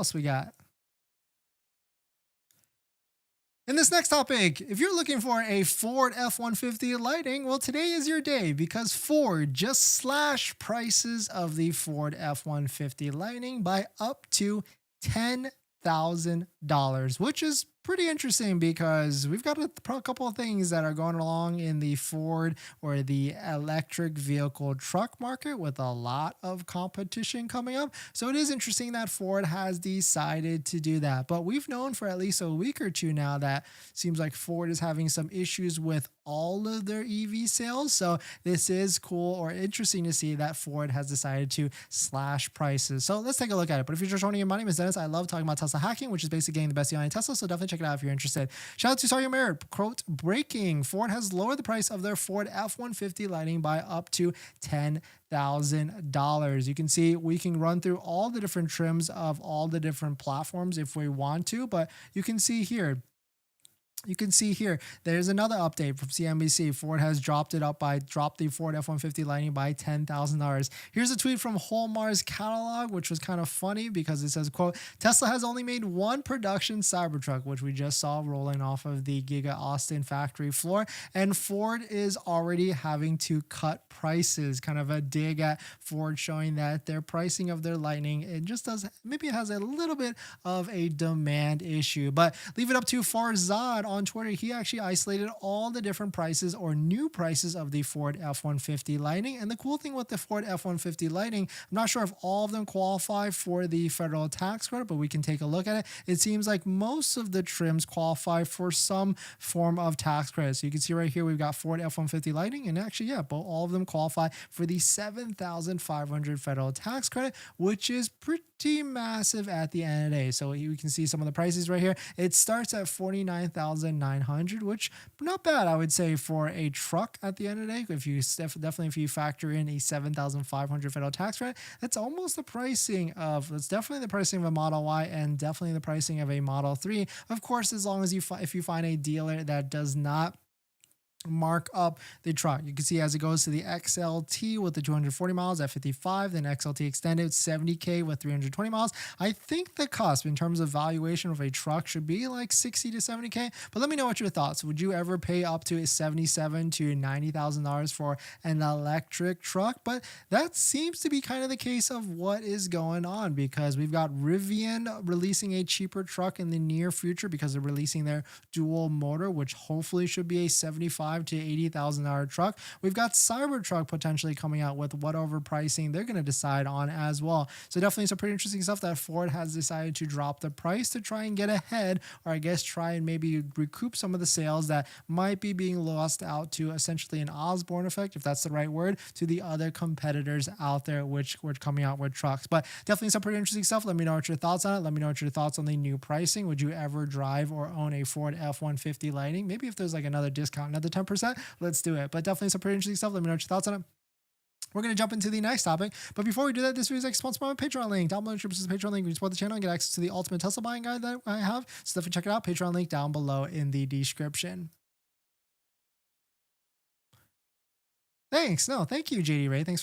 else we got? In this next topic, if you're looking for a Ford F-150 Lightning, well, today is your day because Ford just slashed prices of the Ford F-150 Lightning by up to $10,000, which is pretty interesting because we've got a couple of things that are going along in the Ford or the electric vehicle truck market with a lot of competition coming up. So it is interesting that Ford has decided to do that. But we've known for at least a week or two now that seems like Ford is having some issues with all of their EV sales. So this is cool or interesting to see that Ford has decided to slash prices. So let's take a look at it. But if you're just joining in, my name is Dennis. I love talking about Tesla hacking, which is basically getting the best deal on Tesla. So definitely check it out if you're interested. Shout out to Sorry Merit. Quote, breaking. Ford has lowered the price of their Ford F-150 Lightning by up to $10,000. You can see we can run through all the different trims of all the different platforms if we want to, but you can see here, there's another update from CNBC. Ford has dropped the Ford F-150 Lightning by $10,000. Here's a tweet from Holmar's catalog, which was kind of funny because it says, quote, Tesla has only made one production Cybertruck, which we just saw rolling off of the Giga Austin factory floor. And Ford is already having to cut prices, kind of a dig at Ford showing that their pricing of their Lightning, maybe it has a little bit of a demand issue, but leave it up to Farzad on Twitter. He actually isolated all the different prices or new prices of the Ford F-150 Lightning. And the cool thing with the Ford F-150 Lightning, I'm not sure if all of them qualify for the federal tax credit, but we can take a look at it. It seems like most of the trims qualify for some form of tax credit. So you can see right here, we've got Ford F-150 Lightning, and actually, yeah, all of them qualify for the $7,500 federal tax credit, which is pretty massive at the end of the day. So you can see some of the prices right here. It starts at $49,900, which not bad, I would say, for a truck at the end of the day. If you definitely if you factor in a $7,500 federal tax credit, that's definitely the pricing of a Model Y and definitely the pricing of a Model 3. Of course, as long as if you find a dealer that does not mark up the truck. You can see as it goes to the XLT with the 240 miles at 55, then XLT extended 70K with 320 miles. I think the cost in terms of valuation of a truck should be like 60 to 70K, but let me know what your thoughts. Would you ever pay up to $77,000 to $90,000 for an electric truck? But that seems to be kind of the case of what is going on because we've got Rivian releasing a cheaper truck in the near future because they're releasing their dual motor, which hopefully should be a $75,000 to $80,000 truck. We've got Cybertruck potentially coming out with whatever pricing they're going to decide on as well. So definitely some pretty interesting stuff that Ford has decided to drop the price to try and get ahead, or I guess try and maybe recoup some of the sales that might be being lost out to essentially an Osborne effect, if that's the right word, to the other competitors out there which were coming out with trucks. But definitely some pretty interesting stuff. Let me know what your thoughts on it. Let me know what your thoughts on the new pricing. Would you ever drive or own a Ford F-150 Lightning? Maybe if there's like another discount, another 10%, let's do it. But definitely some pretty interesting stuff. Let me know what your thoughts on it. We're going to jump into the next topic. But before we do that, this video is sponsored by my Patreon link. Down below, the Patreon link. You can support the channel and get access to the ultimate Tesla buying guide that I have. So definitely check it out. Patreon link down below in the description. Thanks. No, thank you, JD Ray. Thanks for coming.